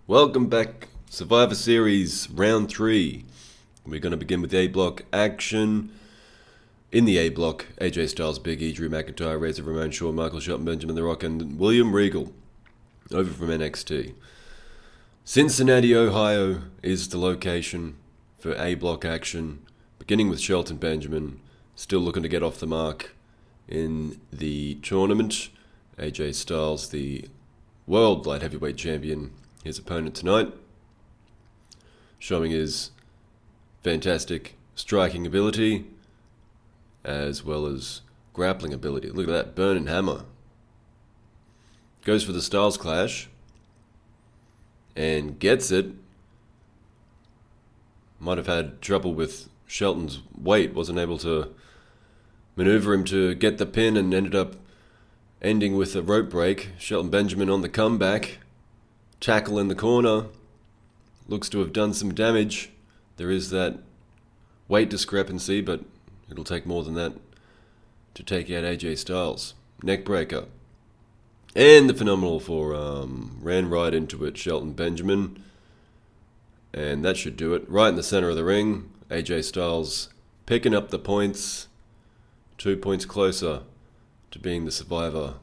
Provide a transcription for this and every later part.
Welcome back, Survivor Series Round 3. We're going to begin with the A block action. In the A block, AJ Styles, Big E, Drew McIntyre, Razor Ramon, Shawn Michaels, Shelton Benjamin, The Rock, and William Regal, over from NXT. Cincinnati, Ohio is the location for A block action, beginning with Shelton Benjamin, still looking to get off the mark in the tournament. AJ Styles, the World Light Heavyweight Champion, his opponent tonight, showing his fantastic striking ability as well as grappling ability. Look at that, burning hammer. Goes for the Styles Clash and gets it. Might have had trouble with Shelton's weight, wasn't able to maneuver him to get the pin and ended up ending with a rope break. Shelton Benjamin on the comeback. Tackle in the corner. Looks to have done some damage. There is that weight discrepancy, but it'll take more than that to take out AJ Styles. Neck breaker. And the phenomenal forearm. Ran right into it, Shelton Benjamin. And that should do it. Right in the center of the ring. AJ Styles picking up the points. 2 points closer to being the survivor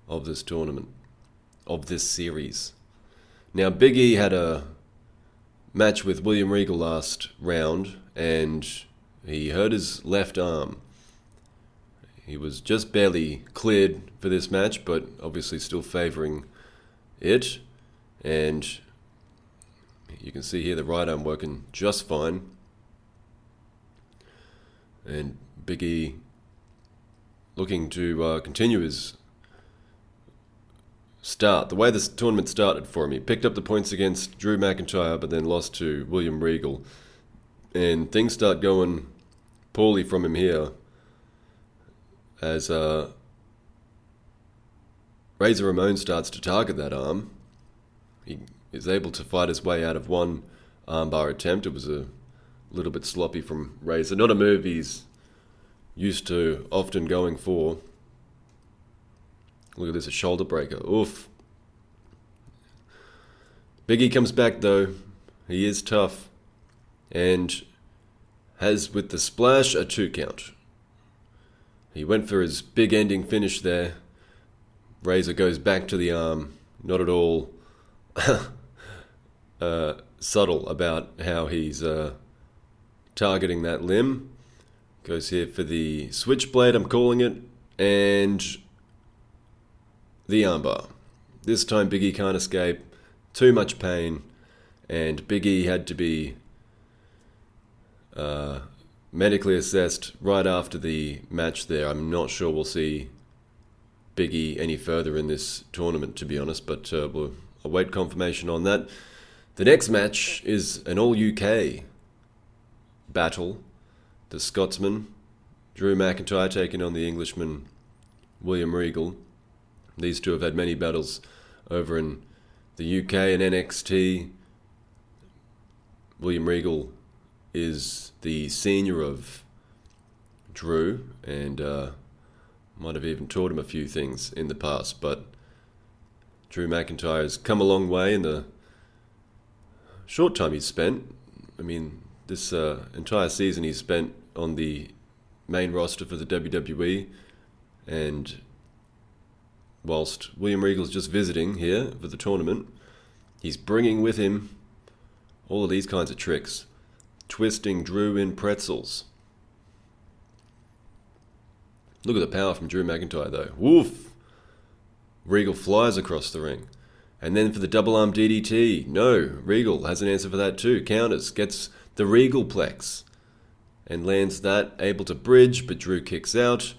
of this tournament, of this series. Now, Big E had a match with William Regal last round, and he hurt his left arm. He was just barely cleared for this match, but obviously still favoring it. And you can see here the right arm working just fine. And Big E looking to continue his start. The way this tournament started for him, he picked up the points against Drew McIntyre, but then lost to William Regal. And things start going poorly from him here as Razor Ramon starts to target that arm. He is able to fight his way out of one armbar attempt. It was a little bit sloppy from Razor. Not a move he's used to often going for. Look at this, a shoulder breaker. Oof. Big E comes back though. He is tough. And has, with the splash, a 2 count. He went for his big ending finish there. Razor goes back to the arm. Not at all subtle about how he's targeting that limb. Goes here for the switchblade, I'm calling it, and the armbar. This time Big E can't escape. Too much pain, and Big E had to be medically assessed right after the match there. I'm not sure we'll see Big E any further in this tournament, to be honest, but we'll await confirmation on that. The next match is an all-UK battle. The Scotsman, Drew McIntyre, taking on the Englishman, William Regal. These two have had many battles over in the UK and NXT. William Regal is the senior of Drew and might have even taught him a few things in the past, but Drew McIntyre has come a long way in the short time he's spent. I mean, this entire season he's spent on the main roster for the WWE, and whilst William Regal's just visiting here for the tournament, he's bringing with him all of these kinds of tricks. Twisting Drew in pretzels. Look at the power from Drew McIntyre though. Woof! Regal flies across the ring. And then for the double arm DDT. No, Regal has an answer for that too. Counters, gets the Regalplex and lands that, able to bridge, but Drew kicks out,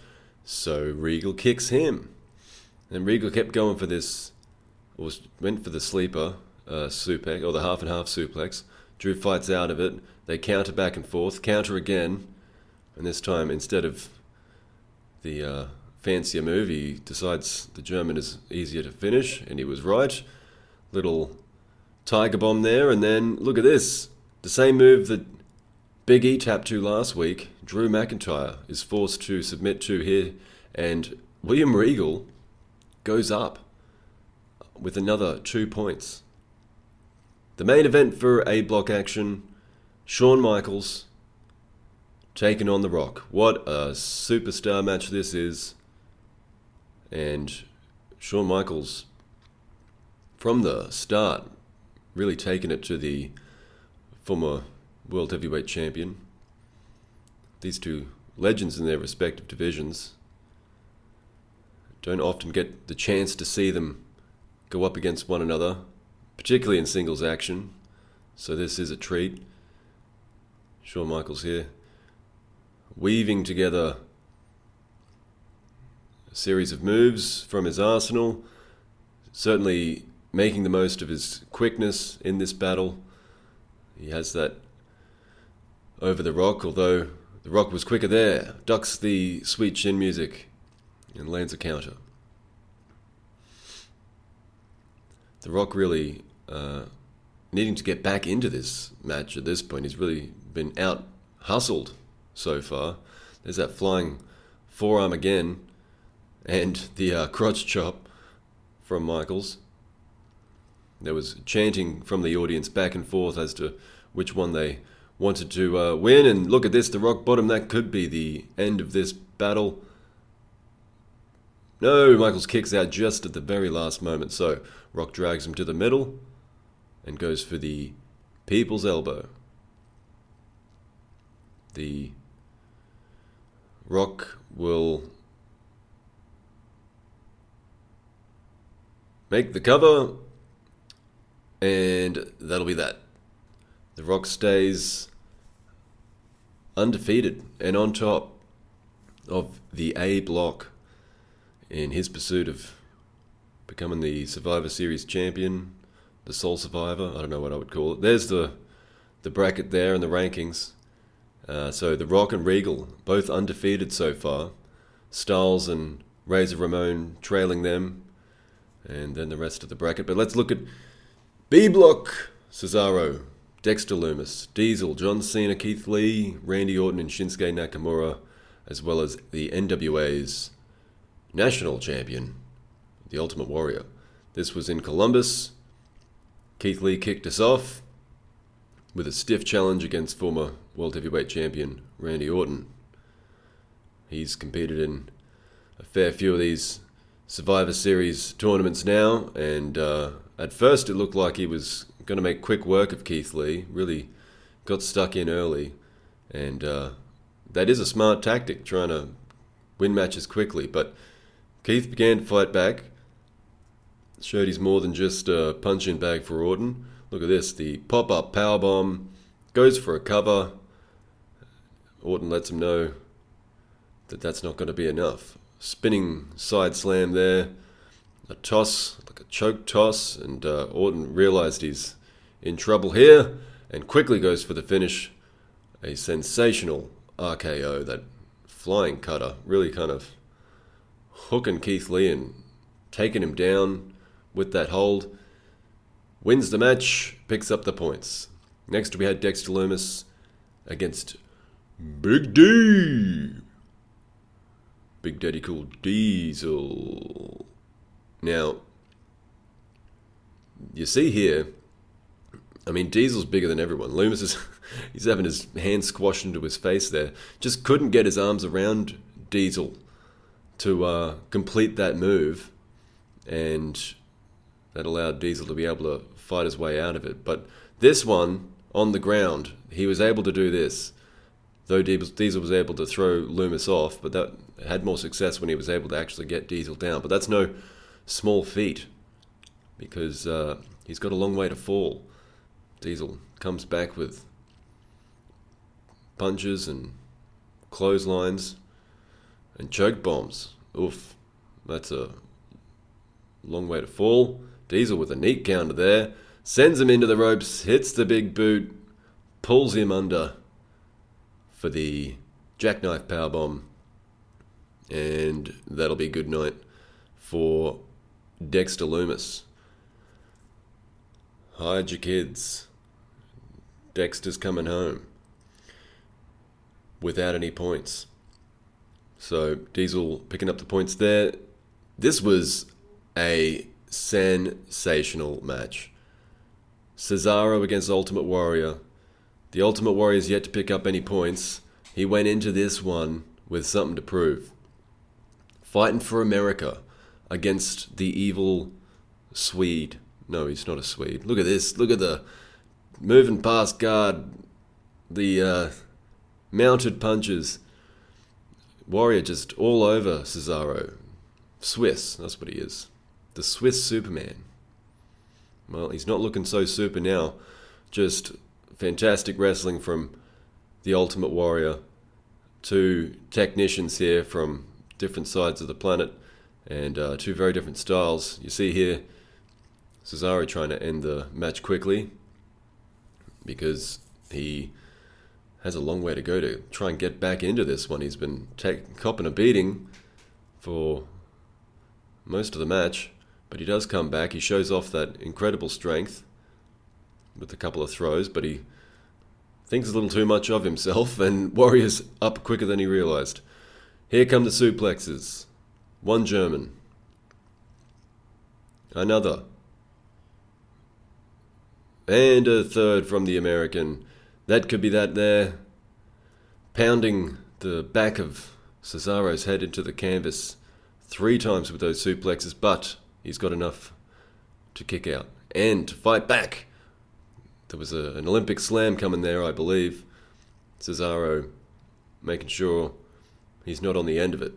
so Regal kicks him. And Regal kept going for this, or went for the sleeper suplex, or the half and half suplex. Drew fights out of it. They counter back and forth, counter again, and this time instead of the fancier move, he decides the German is easier to finish, and he was right. Little tiger bomb there, and then look at this. The same move that Big E tapped to last week, Drew McIntyre is forced to submit to here, and William Regal goes up with another 2 points. The main event for A block action, Shawn Michaels taking on The Rock. What a superstar match this is. And Shawn Michaels, from the start, really taking it to the former World Heavyweight Champion. These two legends in their respective divisions. Don't often get the chance to see them go up against one another, particularly in singles action. So this is a treat. Shawn Michaels here, weaving together a series of moves from his arsenal, certainly making the most of his quickness in this battle. He has that over The Rock, although The Rock was quicker there. Ducks the sweet chin music and lands a counter. The Rock really needing to get back into this match at this point. He's really been out-hustled so far. There's that flying forearm again, and the crotch chop from Michaels. There was chanting from the audience back and forth as to which one they wanted to win, and look at this, the rock bottom, that could be the end of this battle. No, Michaels kicks out just at the very last moment, so Rock drags him to the middle and goes for the People's Elbow. The Rock will make the cover, and that'll be that. The Rock stays undefeated and on top of the A block in his pursuit of becoming the Survivor Series champion, the sole survivor. I don't know what I would call it. There's the bracket there and the rankings. So The Rock and Regal, both undefeated so far. Styles and Razor Ramon trailing them. And then the rest of the bracket. But let's look at B block. Cesaro, Dexter Lumis, Diesel, John Cena, Keith Lee, Randy Orton and Shinsuke Nakamura, as well as the NWA's national champion, the Ultimate Warrior. This was in Columbus. Keith Lee kicked us off with a stiff challenge against former World Heavyweight Champion Randy Orton. He's competed in a fair few of these Survivor Series tournaments now, and at first it looked like he was going to make quick work of Keith Lee. Really got stuck in early, and that is a smart tactic, trying to win matches quickly. But Keith began to fight back, showed he's more than just a punch-in bag for Orton. Look at this, the pop-up powerbomb, goes for a cover. Orton lets him know that that's not going to be enough. Spinning side slam there, a toss, like a choke toss, and Orton realized he's in trouble here and quickly goes for the finish. A sensational RKO, that flying cutter, really kind of hooking Keith Lee and taking him down with that hold. Wins the match, picks up the points. Next we had Dexter Lumis against Big D. Big Daddy Cool Diesel. Now, you see here, I mean, Diesel's bigger than everyone. Lumis is, he's having his hand squashed into his face there. Just couldn't get his arms around Diesel to complete that move, and that allowed Diesel to be able to fight his way out of it. But this one, on the ground, he was able to do this. Though Diesel was able to throw Lumis off, but that had more success when he was able to actually get Diesel down. But that's no small feat, because he's got a long way to fall. Diesel comes back with punches and clotheslines and choke bombs. Oof, that's a long way to fall. Diesel with a neat counter there, sends him into the ropes, hits the big boot, pulls him under for the jackknife powerbomb, and that'll be good night for Dexter Lumis. Hide your kids. Dexter's coming home without any points. So Diesel picking up the points there. This was a sensational match. Cesaro against Ultimate Warrior. The Ultimate Warrior's yet to pick up any points. He went into this one with something to prove. Fighting for America against the evil Swede. No, he's not a Swede. Look at this. Look at the moving past guard. The mounted punches. Warrior just all over Cesaro. Swiss, that's what he is. The Swiss Superman. Well, he's not looking so super now. Just fantastic wrestling from the Ultimate Warrior. Two technicians here from different sides of the planet. And two very different styles. You see here, Cesaro trying to end the match quickly. Because he has a long way to go to try and get back into this one. He's been copping a beating for most of the match. But he does come back. He shows off that incredible strength with a couple of throws, but he thinks a little too much of himself, and Warrior's up quicker than he realized. Here come the suplexes. One German. Another. And a third from the American. That could be that there. Pounding the back of Cesaro's head into the canvas 3 times with those suplexes, but he's got enough to kick out and to fight back. There was an Olympic slam coming there, I believe. Cesaro making sure he's not on the end of it.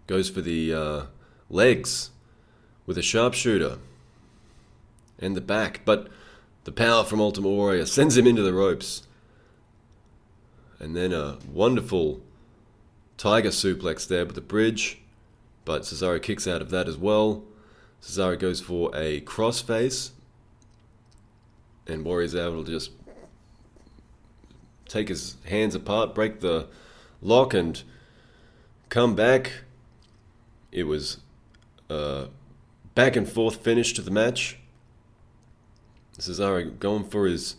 Goes for the legs with a sharpshooter and the back, but the power from Ultimate Warrior sends him into the ropes. And then a wonderful tiger suplex there with the bridge. But Cesaro kicks out of that as well. Cesaro goes for a crossface. And Warrior's able to just take his hands apart, break the lock, and come back. It was a back and forth finish to the match. Cesaro going for his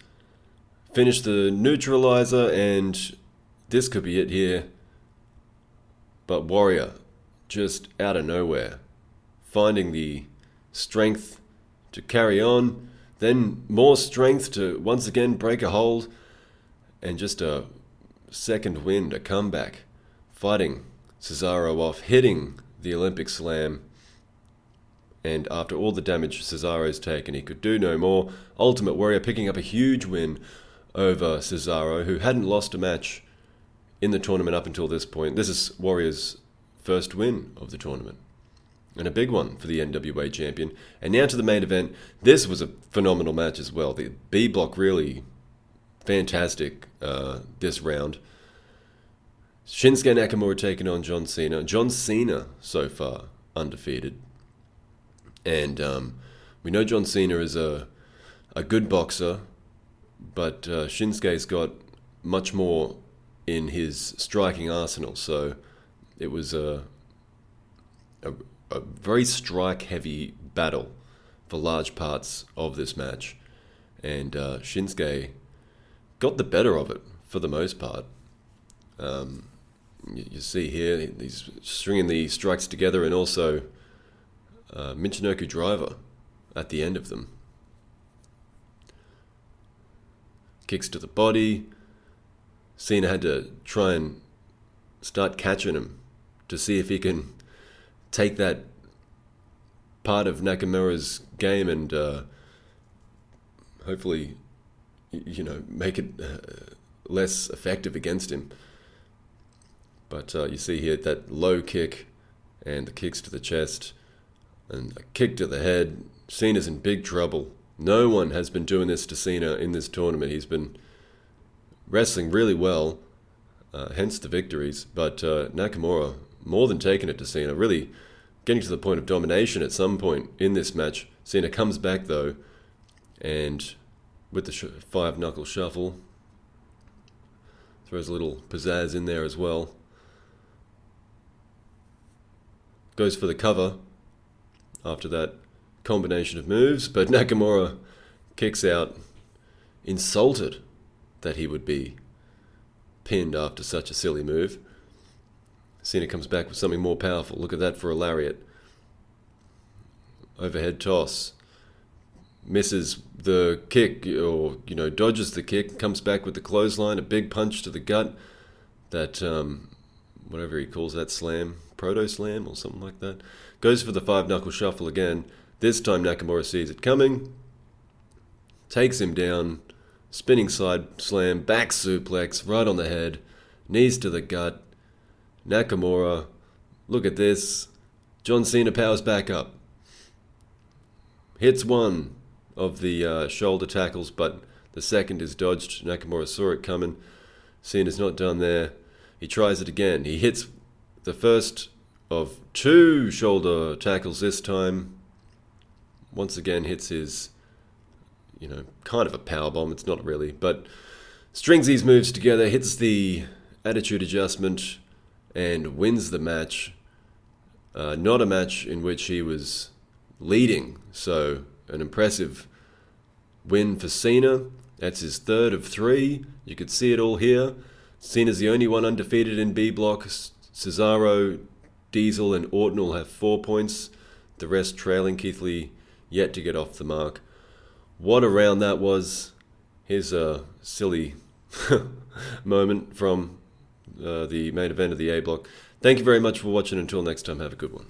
finish the neutralizer, and this could be it here. But Warrior, just out of nowhere, finding the strength to carry on, then more strength to once again break a hold, and just a second wind, a comeback, fighting Cesaro off, hitting the Olympic slam. And after all the damage Cesaro's taken, he could do no more. Ultimate Warrior picking up a huge win over Cesaro, who hadn't lost a match in the tournament up until this point. This is Warrior's first win of the tournament, and a big one for the NWA champion. And now to the main event. This was a phenomenal match as well. The B block really fantastic this round. Shinsuke Nakamura taking on John Cena. John Cena so far undefeated. And we know John Cena is a good boxer, but Shinsuke's got much more in his striking arsenal. So it was a very strike-heavy battle for large parts of this match. And Shinsuke got the better of it for the most part. You see here, he's stringing the strikes together, and also Michinoku driver at the end of them. Kicks to the body. Cena had to try and start catching him to see if he can take that part of Nakamura's game and hopefully, make it less effective against him. But you see here that low kick and the kicks to the chest and a kick to the head. Cena's in big trouble. No one has been doing this to Cena in this tournament. He's been wrestling really well, hence the victories. But Nakamura more than taking it to Cena, really getting to the point of domination at some point in this match. Cena comes back though, and with the 5-knuckle shuffle, throws a little pizzazz in there as well. Goes for the cover after that combination of moves, but Nakamura kicks out, insulted that he would be pinned after such a silly move. Cena comes back with something more powerful. Look at that for a lariat. Overhead toss. misses the kick, or dodges the kick, comes back with the clothesline, a big punch to the gut, that whatever he calls that slam, proto slam or something like that. Goes for the 5-knuckle shuffle again. This time Nakamura sees it coming, takes him down, spinning side slam, back suplex right on the head, knees to the gut. Nakamura, look at this. John Cena powers back up. Hits one of the shoulder tackles, but the second is dodged. Nakamura saw it coming. Cena's not done there. He tries it again. He hits the first of 2 shoulder tackles this time. Once again hits his, kind of a powerbomb. It's not really, but strings these moves together, hits the attitude adjustment, and wins the match. Not a match in which he was leading, so an impressive win for Cena. That's his 3rd of 3. You could see it all here. Cena's the only one undefeated in B block. Cesaro, Diesel, and Orton all have 4 points. The rest trailing. Keith Lee yet to get off the mark. What a round that was. Here's a silly moment from the main event of the A block. Thank you very much for watching. Until next time, have a good one.